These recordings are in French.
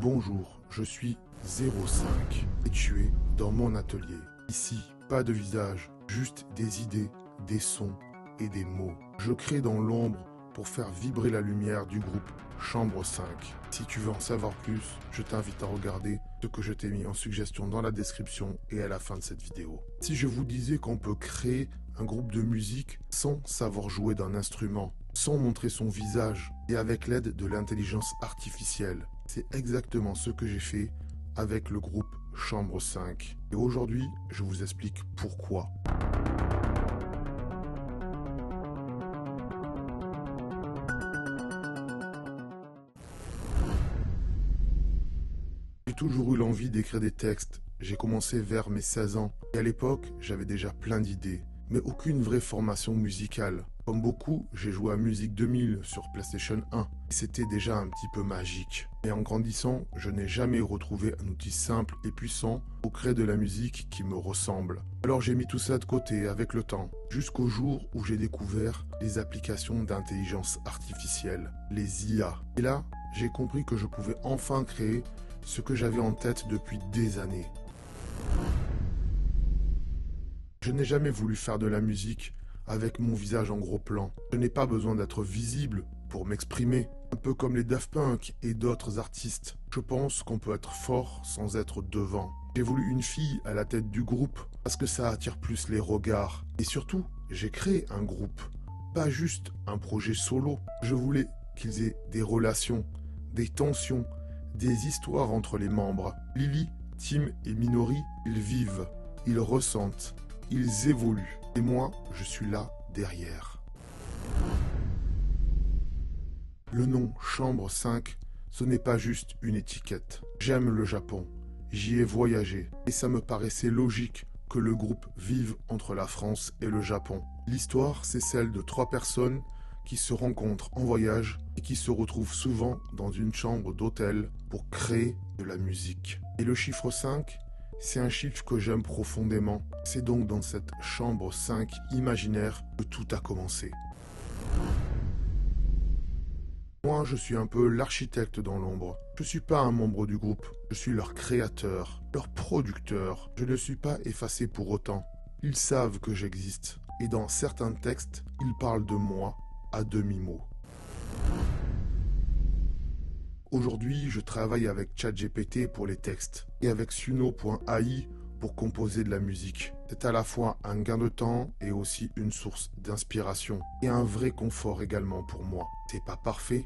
Bonjour, je suis 05 et tu es dans mon atelier. Ici, pas de visage, juste des idées, des sons et des mots. Je crée dans l'ombre pour faire vibrer la lumière du groupe Chambre 5. Si tu veux en savoir plus, je t'invite à regarder ce que je t'ai mis en suggestion dans la description et à la fin de cette vidéo. Si je vous disais qu'on peut créer un groupe de musique sans savoir jouer d'un instrument, sans montrer son visage et avec l'aide de l'intelligence artificielle, c'est exactement ce que j'ai fait avec le groupe Chambre 5. Et aujourd'hui, je vous explique pourquoi. J'ai toujours eu l'envie d'écrire des textes. J'ai commencé vers mes 16 ans. Et à l'époque, j'avais déjà plein d'idées, mais aucune vraie formation musicale. Comme beaucoup, j'ai joué à Musique 2000 sur PlayStation 1. Et c'était déjà un petit peu magique. Et en grandissant, je n'ai jamais retrouvé un outil simple et puissant pour créer de la musique qui me ressemble. Alors j'ai mis tout ça de côté avec le temps, jusqu'au jour où j'ai découvert les applications d'intelligence artificielle, les IA. Et là, j'ai compris que je pouvais enfin créer ce que j'avais en tête depuis des années. Je n'ai jamais voulu faire de la musique avec mon visage en gros plan. Je n'ai pas besoin d'être visible pour m'exprimer, un peu comme les Daft Punk et d'autres artistes. Je pense qu'on peut être fort sans être devant. J'ai voulu une fille à la tête du groupe parce que ça attire plus les regards. Et surtout, j'ai créé un groupe, pas juste un projet solo. Je voulais qu'ils aient des relations, des tensions, des histoires entre les membres. Lily, Tim et Minori, ils vivent, ils ressentent, ils évoluent. Et moi, je suis là derrière. Le nom Chambre 5, ce n'est pas juste une étiquette. J'aime le Japon, j'y ai voyagé, et ça me paraissait logique que le groupe vive entre la France et le Japon. L'histoire, c'est celle de 3 personnes qui se rencontrent en voyage et qui se retrouvent souvent dans une chambre d'hôtel pour créer de la musique. Et le chiffre 5, c'est un chiffre que j'aime profondément. C'est donc dans cette chambre 5 imaginaire que tout a commencé. Moi, je suis un peu l'architecte dans l'ombre. Je ne suis pas un membre du groupe. Je suis leur créateur, leur producteur. Je ne suis pas effacé pour autant. Ils savent que j'existe. Et dans certains textes, ils parlent de moi à demi-mot. Aujourd'hui, je travaille avec ChatGPT pour les textes et avec Suno.ai pour composer de la musique. C'est à la fois un gain de temps et aussi une source d'inspiration et un vrai confort également pour moi. C'est pas parfait,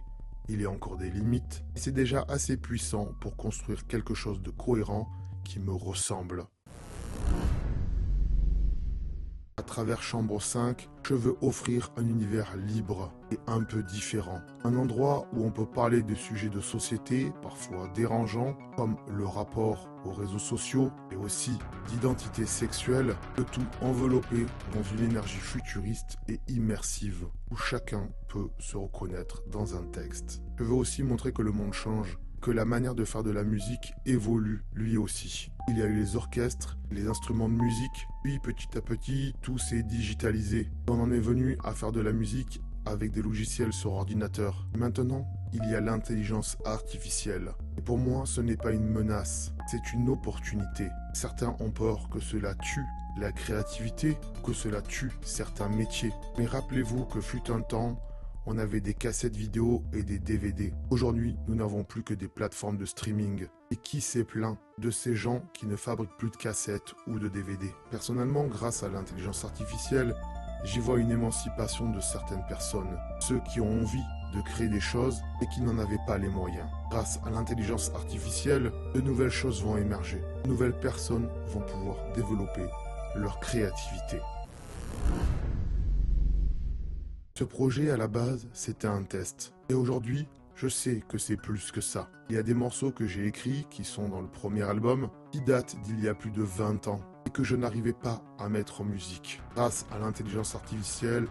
il y a encore des limites, et c'est déjà assez puissant pour construire quelque chose de cohérent qui me ressemble. À travers Chambre 5, je veux offrir un univers libre et un peu différent. Un endroit où on peut parler de sujets de société, parfois dérangeants, comme le rapport aux réseaux sociaux, et aussi d'identité sexuelle, le tout enveloppé dans une énergie futuriste et immersive, où chacun peut se reconnaître dans un texte. Je veux aussi montrer que le monde change, que la manière de faire de la musique évolue lui aussi. Il y a eu les orchestres, les instruments de musique, puis petit à petit, tout s'est digitalisé. On en est venu à faire de la musique avec des logiciels sur ordinateur. Maintenant, il y a l'intelligence artificielle. Et pour moi, ce n'est pas une menace, c'est une opportunité. Certains ont peur que cela tue la créativité, que cela tue certains métiers. Mais rappelez-vous que fut un temps, on avait des cassettes vidéo et des DVD. Aujourd'hui, nous n'avons plus que des plateformes de streaming. Et qui s'est plaint de ces gens qui ne fabriquent plus de cassettes ou de DVD? Personnellement, grâce à l'intelligence artificielle, j'y vois une émancipation de certaines personnes. Ceux qui ont envie de créer des choses et qui n'en avaient pas les moyens. Grâce à l'intelligence artificielle, de nouvelles choses vont émerger. De nouvelles personnes vont pouvoir développer leur créativité. Ce projet, à la base, c'était un test. Et aujourd'hui, je sais que c'est plus que ça. Il y a des morceaux que j'ai écrits, qui sont dans le premier album, qui datent d'il y a plus de 20 ans, et que je n'arrivais pas à mettre en musique. Grâce à l'intelligence artificielle,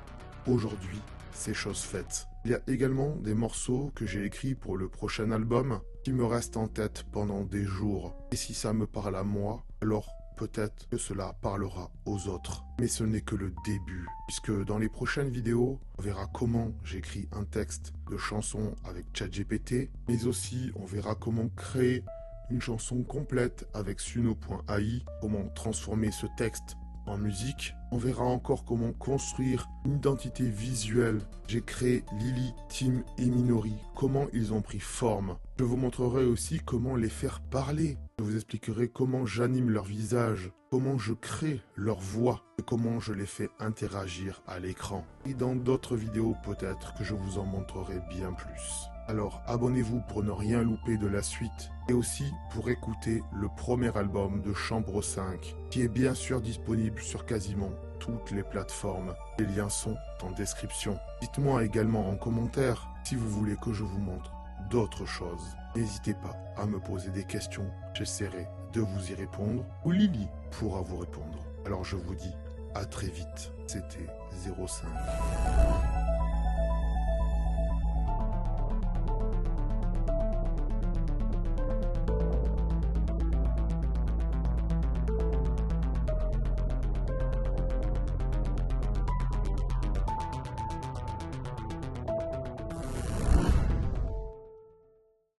aujourd'hui, c'est chose faite. Il y a également des morceaux que j'ai écrits pour le prochain album, qui me restent en tête pendant des jours. Et si ça me parle à moi, alors peut-être que cela parlera aux autres. Mais ce n'est que le début, puisque dans les prochaines vidéos, on verra comment j'écris un texte de chanson avec ChatGPT, mais aussi on verra comment créer une chanson complète avec Suno.ai, comment transformer ce texte en musique. On verra encore comment construire une identité visuelle. J'ai créé Lily, Tim et Minori, comment ils ont pris forme. Je vous montrerai aussi comment les faire parler. Je vous expliquerai comment j'anime leur visage, comment je crée leur voix et comment je les fais interagir à l'écran. Et dans d'autres vidéos peut-être que je vous en montrerai bien plus. Alors abonnez-vous pour ne rien louper de la suite et aussi pour écouter le premier album de Chambre 5 qui est bien sûr disponible sur quasiment toutes les plateformes. Les liens sont en description. Dites-moi également en commentaire si vous voulez que je vous montre d'autres choses. N'hésitez pas à me poser des questions, j'essaierai de vous y répondre ou Lily pourra vous répondre. Alors je vous dis à très vite, c'était 05.